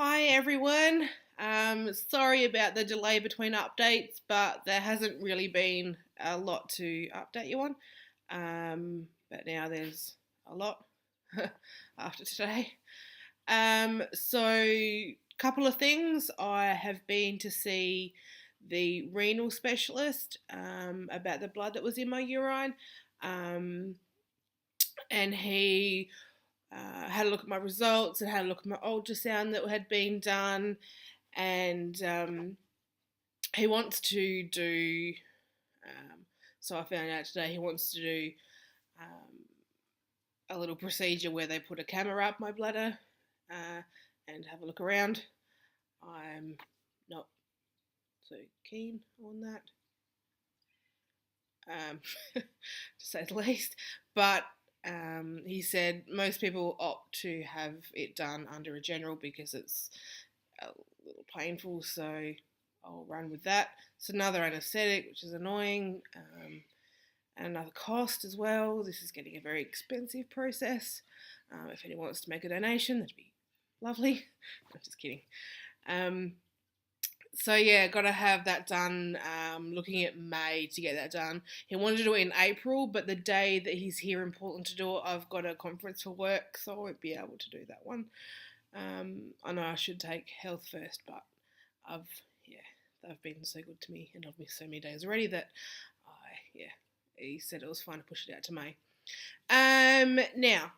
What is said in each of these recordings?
Hi everyone. Sorry about the delay between updates, but there hasn't really been a lot to update you on. But now there's a lot after today. Couple of things. I have been to see the renal specialist about the blood that was in my urine, um, and he had a look at my results and had a look at my ultrasound that had been done, and he wants to do. So I found out today he wants to do a little procedure where they put a camera up my bladder and have a look around. I'm not so keen on that, to say the least. But he said most people opt to have it done under a general because it's a little painful, so I'll run with that. It's another anaesthetic, which is annoying, and another cost as well. This is getting a very expensive process. If anyone wants to make a donation, that'd be lovely. I'm just kidding. So yeah, got to have that done. Looking at May to get that done. He wanted to do it in April, but the day that he's here in Portland to do it, I've got a conference for work, so I won't be able to do that one. I know I should take health first, but they've been so good to me, and I've missed so many days already that he said it was fine to push it out to May. Now,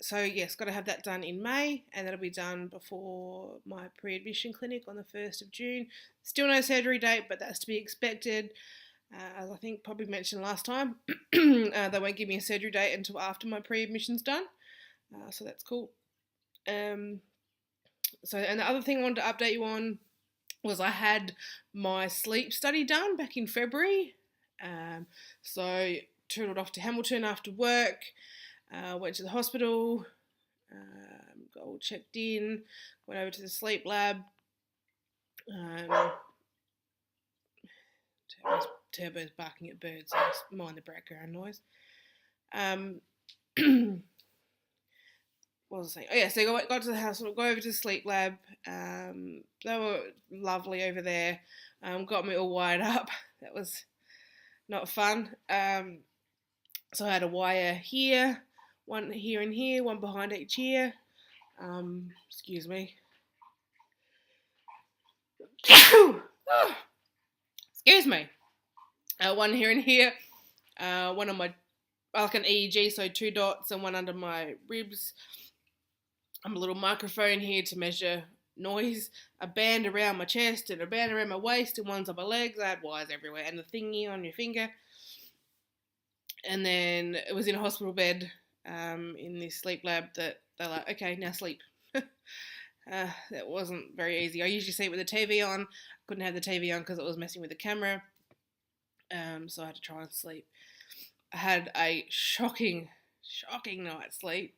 so yes, got to have that done in May, and that'll be done before my pre-admission clinic on the 1st of June. Still no surgery date, but that's to be expected. As I think probably mentioned last time, they won't give me a surgery date until after my pre-admission's done, so that's cool. And the other thing I wanted to update you on was I had my sleep study done back in February. So tootled off to Hamilton after work, went to the hospital, got all checked in, went over to the sleep lab. Turbo's barking at birds, so just mind the background noise. What was I saying? Oh yeah, so I got to the hospital, go over to the sleep lab. They were lovely over there. Got me all wired up. That was not fun. So I had a wire here, one here and here, one behind each ear. Excuse me. Excuse me. One here and here. One on my, like an EEG, so 2 dots, and one under my ribs. A little microphone here to measure noise, a band around my chest and a band around my waist and ones on my legs. I had wires everywhere, and the thingy on your finger. And then it was in a hospital bed in this sleep lab that they're like, okay, now sleep. That wasn't very easy. I usually sleep with the TV on. Couldn't have the TV on because it was messing with the camera. So I had to try and sleep. I had a shocking night's sleep.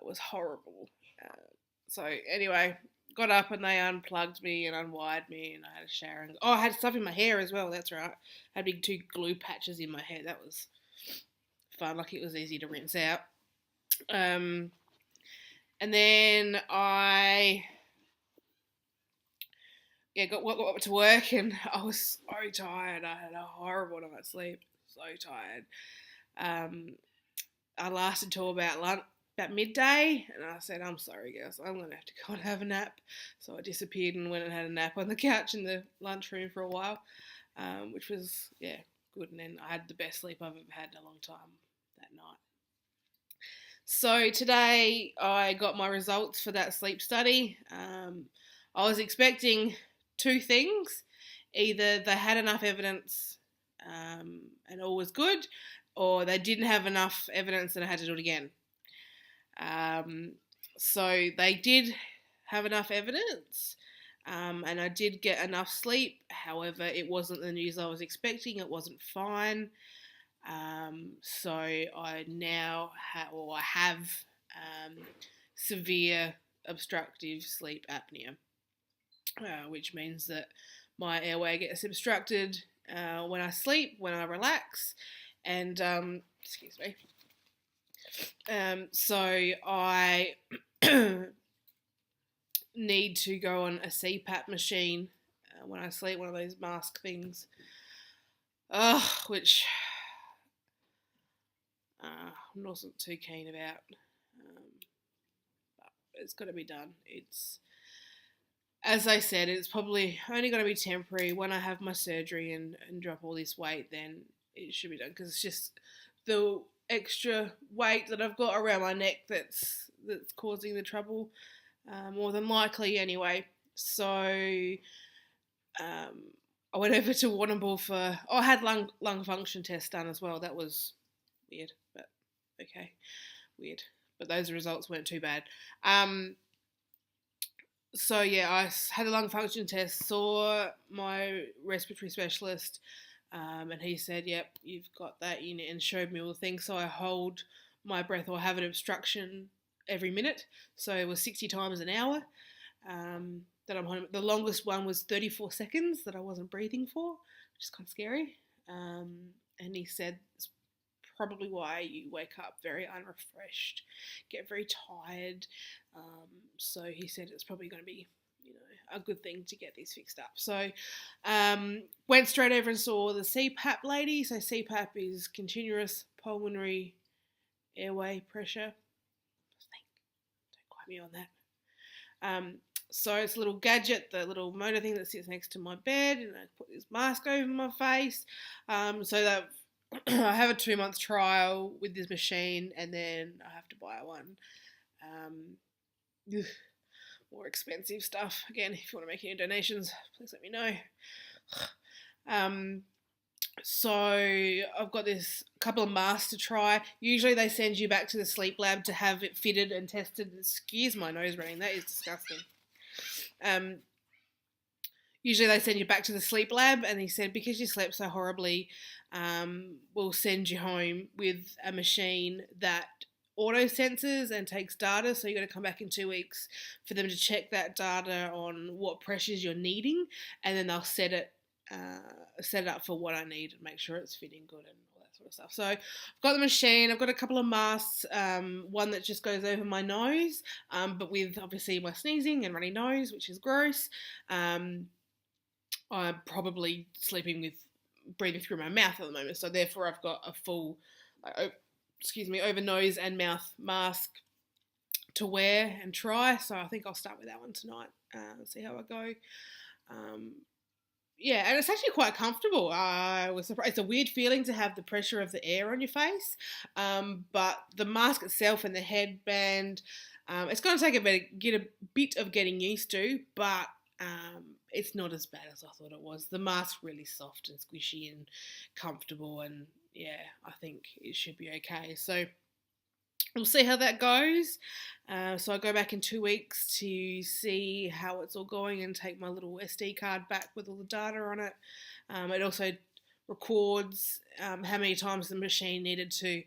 It was horrible. So anyway, got up and they unplugged me and unwired me, and I had a shower. I had stuff in my hair as well. That's right. I had big 2 glue patches in my hair. That was fun. Like, it was easy to rinse out. And then I got up to work, and I was so tired. I had a horrible night's sleep. So tired. I lasted till about midday, and I said, I'm sorry girls, I'm going to have to go and have a nap. So I disappeared and went and had a nap on the couch in the lunchroom for a while, which was, good. And then I had the best sleep I've ever had in a long time that night. So today I got my results for that sleep study. I was expecting 2 things. Either they had enough evidence and all was good, or they didn't have enough evidence and I had to do it again. So they did have enough evidence, and I did get enough sleep. However, it wasn't the news I was expecting. It wasn't fine. So I now have severe obstructive sleep apnea, which means that my airway gets obstructed when I sleep, when I relax, and excuse me. So I need to go on a CPAP machine when I sleep, one of those mask things, which I'm not too keen about. But it's got to be done. It's, as I said, it's probably only going to be temporary. When I have my surgery and drop all this weight, then it should be done, because it's just the extra weight that I've got around my neck that's causing the trouble, more than likely anyway. So I went over to Warrnambool for, I had lung function test done as well. That was weird, but okay, weird. But those results weren't too bad. So yeah, I had a lung function test, saw my respiratory specialist, and he said, "Yep, you've got that in it," and showed me all the things. So I hold my breath or have an obstruction every minute. So it was 60 times an hour that I'm holding. The longest one was 34 seconds that I wasn't breathing for, which is kind of scary. And he said it's probably why you wake up very unrefreshed, get very tired. So he said it's probably going to be, a good thing to get these fixed up. So went straight over and saw the CPAP lady. So CPAP is continuous pulmonary airway pressure. Don't quote me on that. So it's a little gadget, the little motor thing that sits next to my bed, and I put this mask over my face, so that I have a 2-month trial with this machine, and then I have to buy one. More expensive stuff. Again, if you want to make any donations, please let me know. So I've got this couple of masks to try. Usually they send you back to the sleep lab to have it fitted and tested. Excuse my nose running. That is disgusting. Usually they send you back to the sleep lab, and he said, because you slept so horribly, we'll send you home with a machine that auto senses and takes data. So you've got to come back in 2 weeks for them to check that data on what pressures you're needing, and then they'll set it up for what I need and make sure it's fitting good and all that sort of stuff. So I've got the machine, I've got a couple of masks, one that just goes over my nose, but with obviously my sneezing and runny nose, which is gross. I'm probably sleeping with breathing through my mouth at the moment, so therefore I've got a full over nose and mouth mask to wear and try. So I think I'll start with that one tonight, see how I go. Yeah, and it's actually quite comfortable. I was surprised. It's a weird feeling to have the pressure of the air on your face, but the mask itself and the headband, it's going to take a bit of getting used to, but it's not as bad as I thought it was. The mask's really soft and squishy and comfortable, and yeah, I think it should be okay. So we'll see how that goes. So I go back in 2 weeks to see how it's all going and take my little SD card back with all the data on it. It also records how many times the machine needed to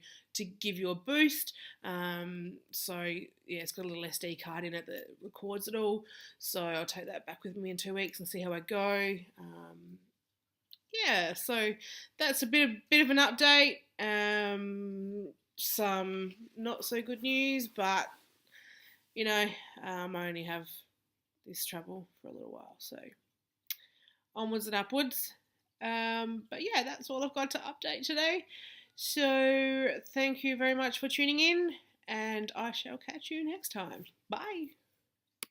give you a boost. So yeah, it's got a little SD card in it that records it all. So I'll take that back with me in 2 weeks and see how I go. Yeah, so that's a bit of an update. Some not so good news, but I only have this trouble for a little while, so onwards and upwards. But yeah, that's all I've got to update today. So thank you very much for tuning in, and I shall catch you next time. Bye.